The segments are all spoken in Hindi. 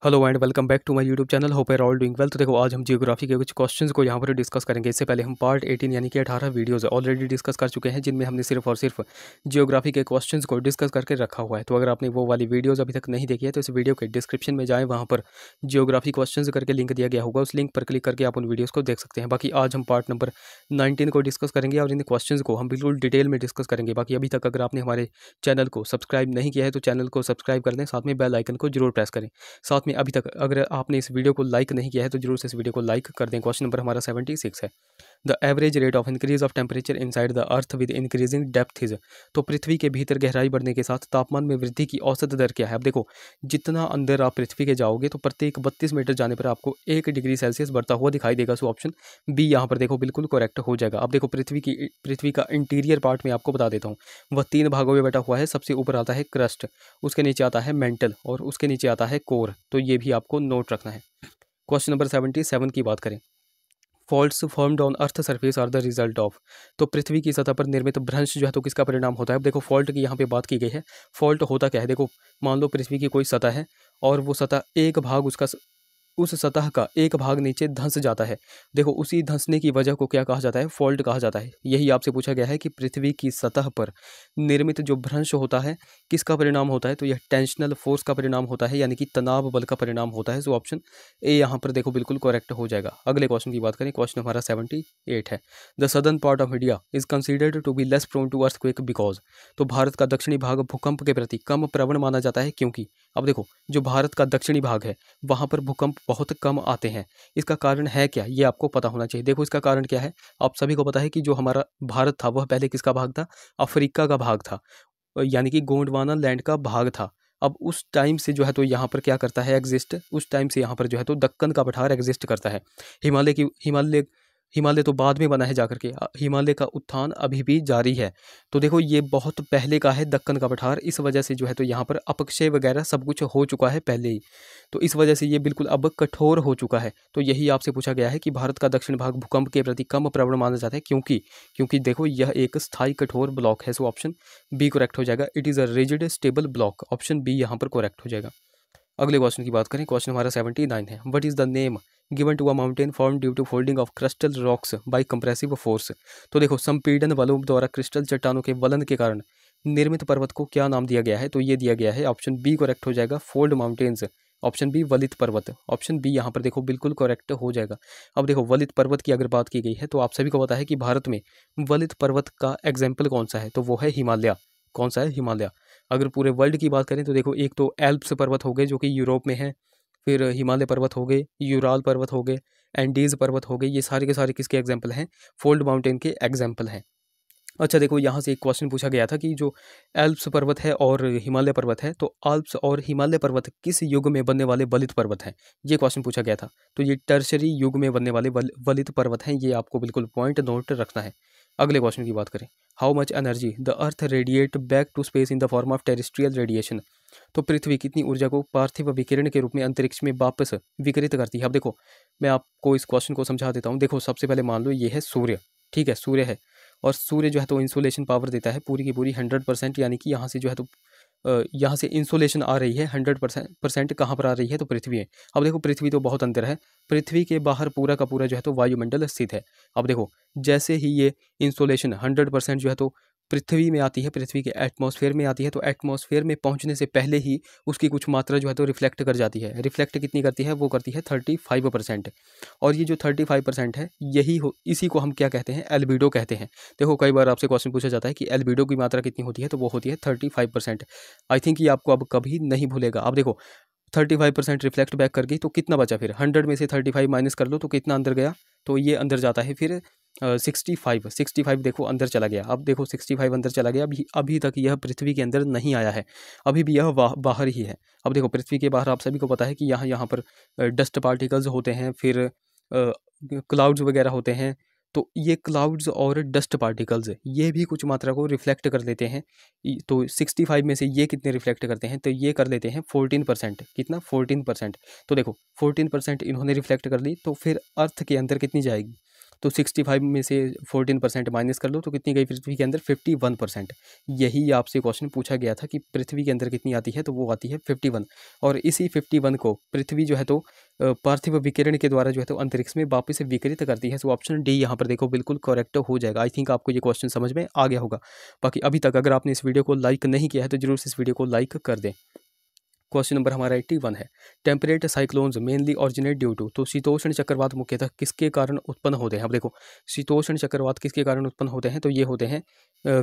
Hello and welcome back to my YouTube channel. Hope are all doing well. तो देखो, आज हम जियोग्राफी के कुछ क्वेश्चंस को यहाँ पर डिस्कस करेंगे। इससे पहले हम पार्ट 18 यानी कि 18 वीडियोस ऑलरेडी डिस्कस कर चुके हैं, जिनमें हमने सिर्फ और सिर्फ जियोग्राफी के क्वेश्चंस को डिस्कस करके रखा हुआ है। तो अगर आपने वो वाली वीडियोज़ अभी तक नहीं देखी है तो इस वीडियो के डिस्क्रिप्शन में जाएँ, वहाँ पर जियोग्राफी क्वेश्चंस करके लिंक दिया गया होगा। उस लिंक पर क्लिक करके आप उन वीडियोज़ को देख सकते हैं। बाकी आज हम पार्ट नंबर 19 को डिस्कस करेंगे और इन क्वेश्चंस को हम बिल्कुल डिटेल में डिस्कस करेंगे। बाकी अभी तक अगर आपने हमारे चैनल को सब्सक्राइब नहीं किया है तो चैनल को सब्सक्राइब कर दें, साथ में बेल आइकन को जरूर प्रेस करें। साथ में अभी तक अगर आपने इस वीडियो को लाइक नहीं किया है तो जरूर से इस वीडियो को लाइक कर दें। क्वेश्चन नंबर हमारा 76 है। The average rate of increase of temperature inside the earth with increasing depth is. तो पृथ्वी के भीतर गहराई बढ़ने के साथ तापमान में वृद्धि की औसत दर क्या है? अब देखो, जितना अंदर आप पृथ्वी के जाओगे तो प्रत्येक 32 मीटर जाने पर आपको 1 डिग्री सेल्सियस बढ़ता हुआ दिखाई देगा। सो ऑप्शन बी यहाँ पर देखो बिल्कुल करेक्ट हो जाएगा। अब देखो, पृथ्वी का इंटीरियर पार्ट में आपको बता देता हूँ, वह 3 भागों में बटा हुआ है। सबसे ऊपर आता है क्रस्ट, उसके नीचे आता है मेंटल और उसके नीचे आता है कोर। तो ये भी आपको नोट रखना है। क्वेश्चन नंबर 77 की बात करें, faults formed on earth surface are the result of. तो पृथ्वी की सतह पर निर्मित भ्रंश जो है तो किसका परिणाम होता है? अब देखो, फॉल्ट की यहाँ पे बात की गई है। फॉल्ट होता क्या है? देखो, मान लो पृथ्वी की कोई सतह है और वो सतह एक भाग उस सतह का एक भाग नीचे धंस जाता है। देखो, उसी धंसने की वजह को क्या कहा जाता है? फॉल्ट कहा जाता है। यही आपसे पूछा गया है कि पृथ्वी की सतह पर निर्मित जो भ्रंश होता है किसका परिणाम होता है? तो यह टेंशनल फोर्स का परिणाम होता है, यानी कि तनाव बल का परिणाम होता है। सो ऑप्शन ए यहाँ पर देखो बिल्कुल करेक्ट हो जाएगा। अगले क्वेश्चन की बात करें, क्वेश्चन हमारा 78 है। The southern part of India is considered to be less prone to earthquake because. तो भारत का दक्षिणी भाग भूकंप के प्रति कम प्रवण माना जाता है, क्योंकि अब देखो, जो भारत का दक्षिणी भाग है वहाँ पर भूकंप बहुत कम आते हैं। इसका कारण है क्या? ये आपको पता होना चाहिए। देखो, इसका कारण क्या है? आप सभी को पता है कि जो हमारा भारत था वह पहले किसका भाग था? अफ्रीका का भाग था, यानी कि गोंडवाना लैंड का भाग था। अब उस टाइम से जो है तो यहाँ पर क्या करता है एग्जिस्ट, उस टाइम से यहाँ पर जो है तो दक्कन का पठार एग्जिस्ट करता है। हिमालय तो बाद में बना है जाकर के, हिमालय का उत्थान अभी भी जारी है। तो देखो, ये बहुत पहले का है दक्कन का पठार, इस वजह से जो है तो यहाँ पर अपक्षय वगैरह सब कुछ हो चुका है पहले ही। तो इस वजह से ये बिल्कुल अब कठोर हो चुका है। तो यही आपसे पूछा गया है कि भारत का दक्षिण भाग भूकंप के प्रति कम प्रवण माना जाता है, क्योंकि देखो, यह एक स्थायी कठोर ब्लॉक है। सो ऑप्शन बी करेक्ट हो जाएगा। It is a rigid stable block. Option B यहाँ पर करेक्ट हो जाएगा। अगले क्वेश्चन की बात करें, क्वेश्चन हमारा 79 है। What is the name given to a mountain form due to folding of crystal rocks by compressive force. तो देखो, संपीड़न बलों द्वारा क्रिस्टल चट्टानों के वलन के कारण निर्मित पर्वत को क्या नाम दिया गया है? तो ये दिया गया है, ऑप्शन बी करेक्ट हो जाएगा, फोल्ड माउंटेन्स। ऑप्शन बी वलित पर्वत। ऑप्शन बी यहाँ पर देखो बिल्कुल करेक्ट हो जाएगा। अब देखो, वलित पर्वत की अगर बात की गई है तो आप सभी को पता है कि भारत में वलित पर्वत का एग्जाम्पल कौन सा है? तो वो है हिमालय। कौन सा है? हिमालय। अगर पूरे वर्ल्ड की बात करें तो देखो, एक तो एल्प्स पर्वत हो गए जो कि यूरोप में है, फिर हिमालय पर्वत हो गए, यूराल पर्वत हो गए, एंडीज पर्वत हो गए। ये सारे के सारे किसके एग्जाम्पल हैं? फोल्ड माउंटेन के एग्जाम्पल हैं। अच्छा देखो, यहाँ से एक क्वेश्चन पूछा गया था कि जो एल्प्स पर्वत है और हिमालय पर्वत है, तो अल्प्स और हिमालय पर्वत किस युग में बनने वाले वलित पर्वत हैं? ये क्वेश्चन पूछा गया था। तो ये टर्शरी युग में बनने वाले वलित पर्वत हैं। ये आपको बिल्कुल पॉइंट नोट रखना है। अगले क्वेश्चन की बात करें, how much energy the earth radiate back to space in the form of terrestrial radiation. तो पृथ्वी कितनी ऊर्जा को पार्थिव विकिरण के रूप में अंतरिक्ष में वापस विकिरित करती है? अब देखो, मैं आपको इस क्वेश्चन को समझा देता हूँ। देखो, सबसे पहले मान लो ये है सूर्य, ठीक है, सूर्य है, और सूर्य जो है तो इंसोलेशन पावर देता है पूरी की पूरी 100%, यानी कि यहाँ से जो है तो यहाँ से इंसोलेशन आ रही है 100%। कहाँ पर आ रही है? तो पृथ्वी है। अब देखो, पृथ्वी तो बहुत अंदर है, पृथ्वी के बाहर पूरा का पूरा जो है तो वायुमंडल स्थित है। अब देखो, जैसे ही ये इंसोलेशन 100% जो है तो पृथ्वी में आती है, पृथ्वी के एटमॉस्फेयर में आती है, तो एटमॉस्फेयर में पहुंचने से पहले ही उसकी कुछ मात्रा जो है तो रिफ्लेक्ट कर जाती है। रिफ्लेक्ट कितनी करती है? वो करती है 35%। और ये जो 35% है, इसी को हम क्या कहते हैं? एल्बिडो कहते हैं। देखो, कई बार आपसे क्वेश्चन पूछा जाता है कि एल्बिडो की मात्रा कितनी होती है, तो वो होती है 35%। आई थिंक ये आपको अब कभी नहीं भूलेगा। अब देखो, 35% रिफ्लेक्ट बैक कर गई तो कितना बचा? फिर 100 में से 35 माइनस कर लो तो कितना अंदर गया? तो ये अंदर जाता है फिर 65 देखो अंदर चला गया। अब देखो, 65 अंदर चला गया। अभी तक यह पृथ्वी के अंदर नहीं आया है, अभी भी यह बाहर ही है। अब देखो, पृथ्वी के बाहर आप सभी को पता है कि यहाँ पर डस्ट पार्टिकल्स होते हैं, फिर क्लाउड्स वगैरह होते हैं। तो ये क्लाउड्स और डस्ट पार्टिकल्स ये भी कुछ मात्रा को रिफ्लेक्ट कर लेते हैं। तो 65 में से ये कितने रिफ्लेक्ट करते हैं? तो ये कर लेते हैं 14%। कितना? 14%। तो देखो, 14% इन्होंने रिफ्लेक्ट कर ली, तो फिर अर्थ के अंदर कितनी जाएगी? तो 65 में से 14% माइनस कर लो तो कितनी गई पृथ्वी के अंदर 51%। यही आपसे क्वेश्चन पूछा गया था कि पृथ्वी के अंदर कितनी आती है, तो वो आती है 51। और इसी 51 को पृथ्वी जो है तो पार्थिव विकिरण के द्वारा जो है तो अंतरिक्ष में वापस से विकिरित करती है। सो ऑप्शन डी यहाँ पर देखो बिल्कुल करेक्ट हो जाएगा। आई थिंक आपको ये क्वेश्चन समझ में आ गया होगा। बाकी अभी तक अगर आपने इस वीडियो को लाइक नहीं किया है तो जरूर से इस वीडियो को लाइक कर दें। क्वेश्चन नंबर हमारा 81 है, temperate cyclones mainly originate due to. तो शीतोष्ण चक्रवात मुख्यतः किसके कारण उत्पन्न होते हैं। अब देखो शीतोष्ण चक्रवात किसके कारण उत्पन्न होते हैं, तो ये होते हैं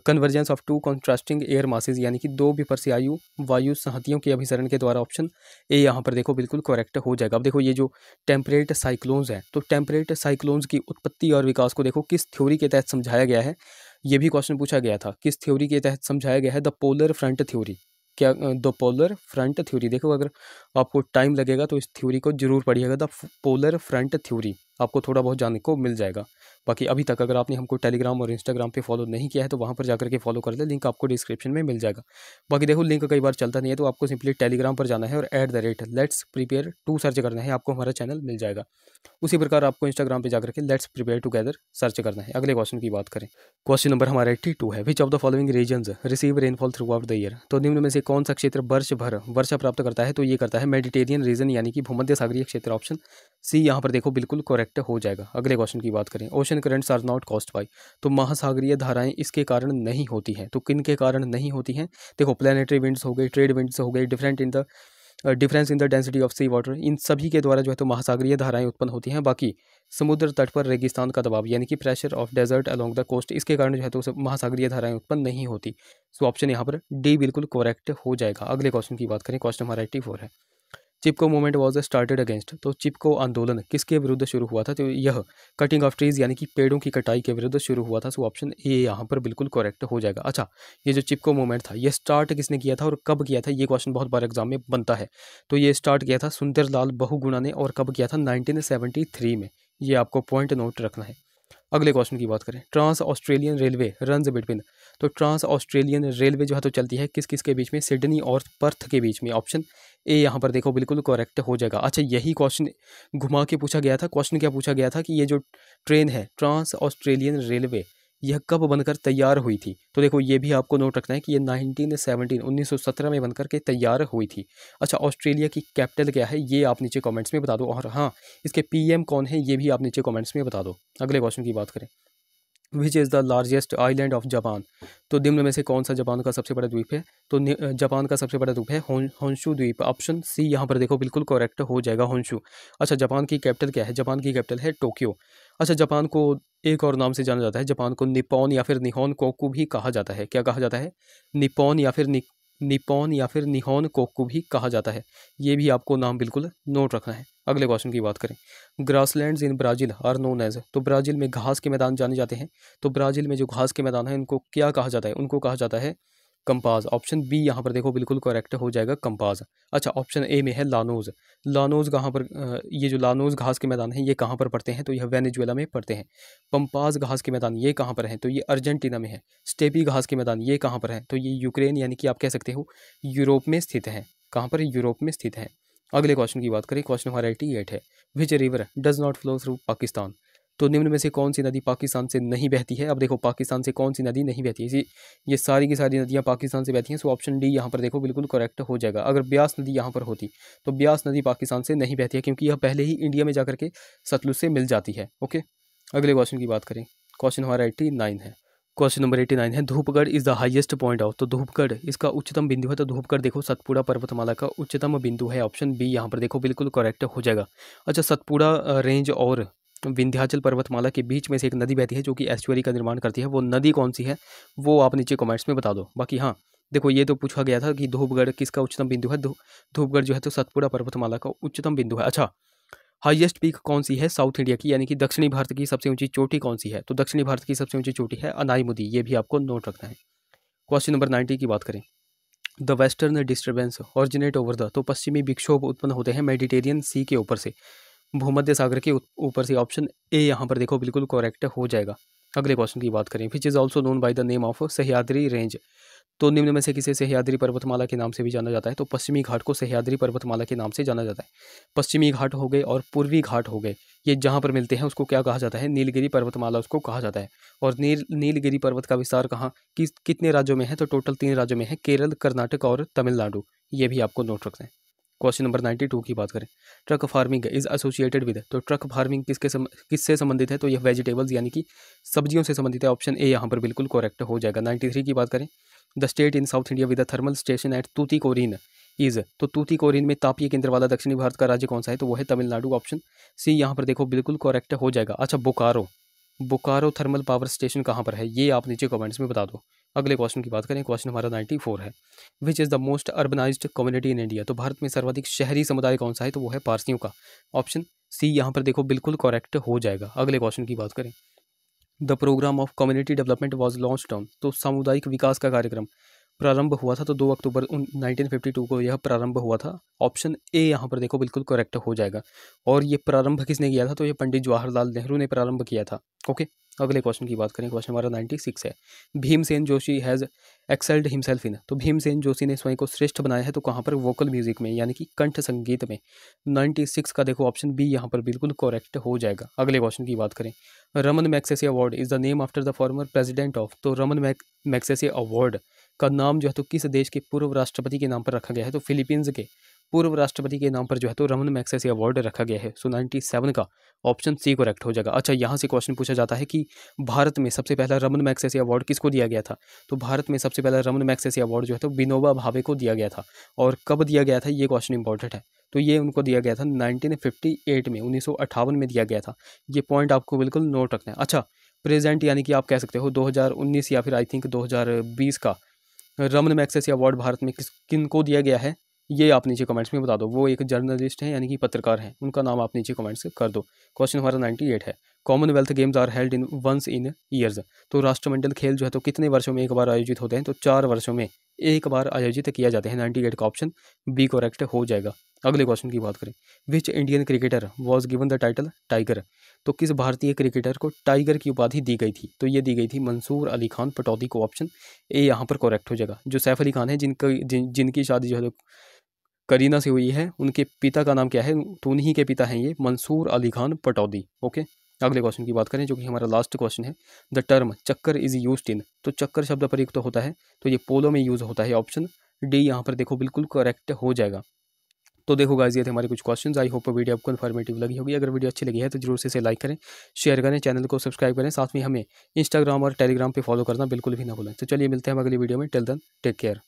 convergence of to contrasting air masses, यानी कि दो विपर्यायु वायु संहतियों के अभिसरण के द्वारा। ऑप्शन ए यहाँ पर देखो बिल्कुल करेक्ट हो जाएगा। अब देखो ये जो टेम्परेट साइक्लोन्स है, तो टेम्परेट साइक्लोन्स की उत्पत्ति और विकास को देखो किस थ्योरी के तहत समझाया गया है। ये भी क्वेश्चन पूछा गया था, किस थ्योरी के तहत समझाया गया है। The polar front theory. क्या द पोलर फ्रंट थ्योरी। देखो अगर आपको टाइम लगेगा तो इस थ्योरी को जरूर पढ़िएगा। द पोलर फ्रंट थ्योरी आपको थोड़ा बहुत जानने को मिल जाएगा। बाकी अभी तक अगर आपने हमको टेलीग्राम और इंस्टाग्राम पे फॉलो नहीं किया है तो वहाँ पर जाकर के फॉलो कर ले, लिंक आपको डिस्क्रिप्शन में मिल जाएगा। बाकी देखो लिंक कई बार चलता नहीं है तो आपको सिंपली टेलीग्राम पर जाना है और @Let's Prepare To सर्च करना है, आपको हमारा चैनल मिल जाएगा। उसी प्रकार आपको इंस्टाग्राम पे जाकर के लेट्स प्रिपेयर टुगेदर सर्च करना है। अगले क्वेश्चन की बात करें, क्वेश्चन नंबर हमारा 82 है, which of the following regions receive rainfall throughout the year. तो निम्न में से कौन सा क्षेत्र वर्ष भर वर्षा प्राप्त करता है, तो ये करता है मेडिटेरियन रीजन यानी कि भूमध्य सागरीय क्षेत्र। ऑप्शन सी यहाँ पर देखो बिल्कुल करेक्ट हो जाएगा। अगले क्वेश्चन की बात करें, ocean currents are not caused by. तो महासागरीय धाराएं इसके कारण नहीं होती हैं, तो किन के कारण नहीं होती हैं। देखो प्लानिटरी विंड्स हो गए, ट्रेड विंड्स हो गए, difference in the density of sea water, इन सभी के द्वारा जो है तो महासागरीय धाराएं उत्पन्न होती हैं। बाकी समुद्र तट पर रेगिस्तान का दबाव यानी कि pressure of desert along the coast, इसके कारण जो है तो महासागरीय धाराएं उत्पन्न नहीं होती। सो ऑप्शन यहाँ पर डी बिल्कुल करेक्ट हो जाएगा। अगले क्वेश्चन की बात करें, क्वेश्चन हमारा 84 है, चिपको मूवमेंट वाज स्टार्टेड अगेंस्ट। तो चिपको आंदोलन किसके विरुद्ध शुरू हुआ था, तो यह कटिंग ऑफ ट्रीज यानी कि पेड़ों की कटाई के विरुद्ध शुरू हुआ था। सो ऑप्शन ए यहाँ पर बिल्कुल करेक्ट हो जाएगा। अच्छा, ये जो चिपको मूवमेंट था ये स्टार्ट किसने किया था और कब किया था, ये क्वेश्चन बहुत बार एग्जाम में बनता है। तो ये स्टार्ट किया था सुंदरलाल बहुगुणा ने, और कब किया था 1973 में। ये आपको पॉइंट नोट रखना है। अगले क्वेश्चन की बात करें, trans Australian railway runs between. तो ट्रांस ऑस्ट्रेलियन रेलवे जो है तो चलती है किस किस के बीच में, सिडनी और पर्थ के बीच में। ऑप्शन ए यहाँ पर देखो बिल्कुल करेक्ट हो जाएगा। अच्छा, यही क्वेश्चन घुमा के पूछा गया था। क्वेश्चन क्या पूछा गया था कि ये जो ट्रेन है ट्रांस ऑस्ट्रेलियन रेलवे यह कब बनकर तैयार हुई थी। तो देखो ये भी आपको नोट रखना है कि ये 1917 में बनकर के तैयार हुई थी। अच्छा, ऑस्ट्रेलिया की कैपिटल क्या है ये आप नीचे कमेंट्स में बता दो, और हाँ इसके पीएम कौन है ये भी आप नीचे कमेंट्स में बता दो। अगले क्वेश्चन की बात करें, which is the largest island of Japan. तो निम्न में से कौन सा जापान का सबसे बड़ा द्वीप है, तो जापान का सबसे बड़ा द्वीप है होन्शु द्वीप। ऑप्शन सी यहाँ पर देखो बिल्कुल करेक्ट हो जाएगा, होन्शु। अच्छा, जापान की कैपिटल क्या है, जापान की कैपिटल है टोक्यो। अच्छा, जापान को एक और नाम से जाना जाता है, जापान को निप्पॉन या फिर निहोन कोकू भी कहा जाता है। क्या कहा जाता है, निप्पॉन या फिर निहोन कोकू भी कहा जाता है। ये भी आपको नाम बिल्कुल नोट रखना है। अगले क्वेश्चन की बात करें, grasslands in Brazil are known as. तो ब्राज़ील में घास के मैदान जाने जाते हैं, तो ब्राज़ील में जो घास के मैदान हैं उनको क्या कहा जाता है, उनको कहा जाता है कंपास। ऑप्शन बी यहाँ पर देखो बिल्कुल करेक्ट हो जाएगा, कंपास। अच्छा, ऑप्शन ए में है लानोज। लानोज कहाँ पर, ये जो लानोज घास के मैदान हैं ये कहाँ पर पड़ते हैं, तो यह वेनेजुएला में पड़ते हैं। पंपास घास के मैदान ये कहाँ पर हैं, तो ये अर्जेंटीना में है। स्टेपी घास के मैदान ये कहाँ पर हैं, तो ये यूक्रेन यानी कि आप कह सकते हो यूरोप में स्थित हैं। कहाँ पर, यूरोप में स्थित हैं। अगले क्वेश्चन की बात करें, क्वेश्चन हमारा 88 है, which river does not flow through Pakistan. तो निम्न में से कौन सी नदी पाकिस्तान से नहीं बहती है। अब देखो पाकिस्तान से कौन सी नदी नहीं बहती है, ये सारी की सारी नदियाँ पाकिस्तान से बहती हैं। सो ऑप्शन डी यहाँ पर देखो बिल्कुल करेक्ट हो जाएगा। अगर ब्यास नदी यहाँ पर होती तो ब्यास नदी पाकिस्तान से नहीं बहती है, क्योंकि यह पहले ही इंडिया में जाकर के सतलुज से मिल जाती है। ओके, अगले क्वेश्चन की बात करें, क्वेश्चन हमारा 89 है। क्वेश्चन नंबर 89 है, Dhupgarh is the highest point of. तो धूपगढ़ इसका उच्चतम बिंदु है, तो धूपगढ़ देखो सतपुड़ा पर्वतमाला का उच्चतम बिंदु है। ऑप्शन बी यहाँ पर देखो बिल्कुल करेक्ट हो जाएगा। अच्छा, सतपुड़ा रेंज और विंध्याचल पर्वतमाला के बीच में से एक नदी बहती है जो कि एस्चुअरी का निर्माण करती है। वो नदी कौन सी है वो आप नीचे कमेंट्स में बता दो। बाकी हाँ देखो, ये तो पूछा गया था कि धूपगढ़ किसका उच्चतम बिंदु है, धूपगढ़ जो है तो सतपुड़ा पर्वतमाला का उच्चतम बिंदु है। अच्छा, हाईएस्ट पीक कौन सी है साउथ इंडिया की, यानी कि दक्षिणी भारत की सबसे ऊंची चोटी कौन सी है, तो दक्षिणी भारत की सबसे ऊंची चोटी है अनाईमुदी। ये भी आपको नोट रखना है। क्वेश्चन नंबर 90 की बात करें, the western disturbance originate over the. तो पश्चिमी विक्षोभ उत्पन्न होते हैं मेडिटेरियन सी के ऊपर से, भूमध्य सागर के ऊपर से। ऑप्शन ए यहाँ पर देखो बिल्कुल करेक्ट हो जाएगा। अगले क्वेश्चन की बात करें, which is also known by the name of Sahyadri range. तो निम्न में से किसे सह्याद्री पर्वतमाला के नाम से भी जाना जाता है? तो पश्चिमी घाट को सह्याद्री पर्वतमाला के नाम से जाना जाता है। पश्चिमी घाट हो गए और पूर्वी घाट हो गए, ये जहाँ पर मिलते हैं उसको क्या कहा जाता है? नीलगिरी पर्वतमाला उसको कहा जाता है। और नीलगिरी पर्वत का विस्तार कहाँ कितने राज्यों में है? तो टोटल 3 राज्यों में है, केरल, कर्नाटक और तमिलनाडु। ये भी आपको नोट रखना है। क्वेश्चन नंबर 92 की बात करें, truck farming is associated with, तो ट्रक फार्मिंग किससे संबंधित है? तो यह वेजिटेबल्स यानी कि सब्जियों से संबंधित है। ऑप्शन ए यहाँ पर बिल्कुल करेक्ट हो जाएगा। 93 की बात करें, the state in south India with the thermal station at Tuticorin is, तो तूतीकोरिन में तापीय केंद्र वाला दक्षिणी भारत का राज्य कौन सा है? तो वो है तमिलनाडु। ऑप्शन सी यहाँ पर देखो बिल्कुल करेक्ट हो जाएगा। अच्छा, बोकारो थर्मल पावर स्टेशन कहाँ पर है? ये आप नीचे कमेंट्स में बता दो। अगले क्वेश्चन की बात करें, क्वेश्चन हमारा 94 है, which is the most urbanised community in India, तो भारत में सर्वाधिक शहरी समुदाय कौन सा है? तो वो है पारसियों का। ऑप्शन सी यहाँ पर देखो बिल्कुल करेक्ट हो जाएगा। अगले क्वेश्चन की बात करें, the programme of community development was launched on, तो सामुदायिक विकास का कार्यक्रम प्रारंभ हुआ था तो 2 अक्टूबर 1952 को यह प्रारंभ हुआ था। ऑप्शन ए यहाँ पर देखो बिल्कुल करेक्ट हो जाएगा। और ये प्रारंभ किसने किया था? तो ये पंडित जवाहरलाल नेहरू ने प्रारंभ किया था। ओके, अगले क्वेश्चन की बात करें, क्वेश्चन हमारा 96 है, Bhimsen Joshi has excelled himself in, तो भीमसेन जोशी ने स्वयं को श्रेष्ठ बनाया है तो कहाँ पर? वोकल म्यूजिक में, यानी कि कंठ संगीत में। 96 का देखो ऑप्शन बी यहाँ पर बिल्कुल करेक्ट हो जाएगा। अगले क्वेश्चन की बात करें, Raman Magsaysay award is the name after the former president of, तो रमन मैग्सेसे अवार्ड का नाम जो है तो किस देश के पूर्व राष्ट्रपति के नाम पर रखा गया है? तो फिलीपींस के पूर्व राष्ट्रपति के नाम पर जो है तो रमन मैग्सेसे अवार्ड रखा गया है। सो 97 का ऑप्शन सी करेक्ट हो जाएगा। अच्छा, यहाँ से क्वेश्चन पूछा जाता है कि भारत में सबसे पहला रमन मैग्सेसे अवार्ड किसको दिया गया था? तो भारत में सबसे पहला रमन मैग्सेसे अवार्ड जो है तो विनोबा भावे को दिया गया था। और कब दिया गया था? ये क्वेश्चन इंपॉर्टेंट है। तो ये उनको दिया गया था 1958 में, 1958 में दिया गया था। ये पॉइंट आपको बिल्कुल नोट रखना है। अच्छा, प्रेजेंट यानी कि आप कह सकते हो 2019 या फिर आई थिंक 2020 का रमन मैग्सेसे अवार्ड भारत में किन को दिया गया है? ये आप नीचे कमेंट्स में बता दो। वो एक जर्नलिस्ट हैं यानी कि पत्रकार हैं, उनका नाम आप नीचे कमेंट्स कर दो। क्वेश्चन हमारा 98 है, Commonwealth games are held in once in years, तो राष्ट्रमंडल खेल जो है तो कितने वर्षों में एक बार आयोजित होते हैं? तो 4 वर्षों में एक बार आयोजित किया जाते हैं। 98 का ऑप्शन बी करेक्ट हो जाएगा। अगले क्वेश्चन की बात करें, which Indian cricketer was given the title tiger, तो किस भारतीय क्रिकेटर को टाइगर की उपाधि दी गई थी? तो ये दी गई थी मंसूर अली खान पटौदी को। ऑप्शन ए यहाँ पर करेक्ट हो जाएगा। जो सैफ अली खान है जिनकी शादी जो है करीना से हुई है, उनके पिता का नाम क्या है? तो उन्हीं के पिता हैं ये मंसूर अली खान पटौदी। ओके, अगले क्वेश्चन की बात करें जो कि हमारा लास्ट क्वेश्चन है, द टर्म चक्कर इज यूज्ड इन, तो चक्कर शब्द प्रयुक्त तो होता है तो ये पोलो में यूज होता है। ऑप्शन डी यहाँ पर देखो बिल्कुल करेक्ट हो जाएगा। तो देखो गाइस, ये थे हमारे कुछ क्वेश्चंस। आई होप वीडियो आपको इन्फॉर्मेटिव लगी होगी। अगर वीडियो अच्छी लगी है तो जरूर से इसे लाइक करें, शेयर करें, चैनल को सब्सक्राइब करें, साथ में हमें इंस्टाग्राम और टेलीग्राम पे फॉलो करना बिल्कुल भी ना भूलें। तो चलिए मिलते हैं हम अगली वीडियो में। Till then take care.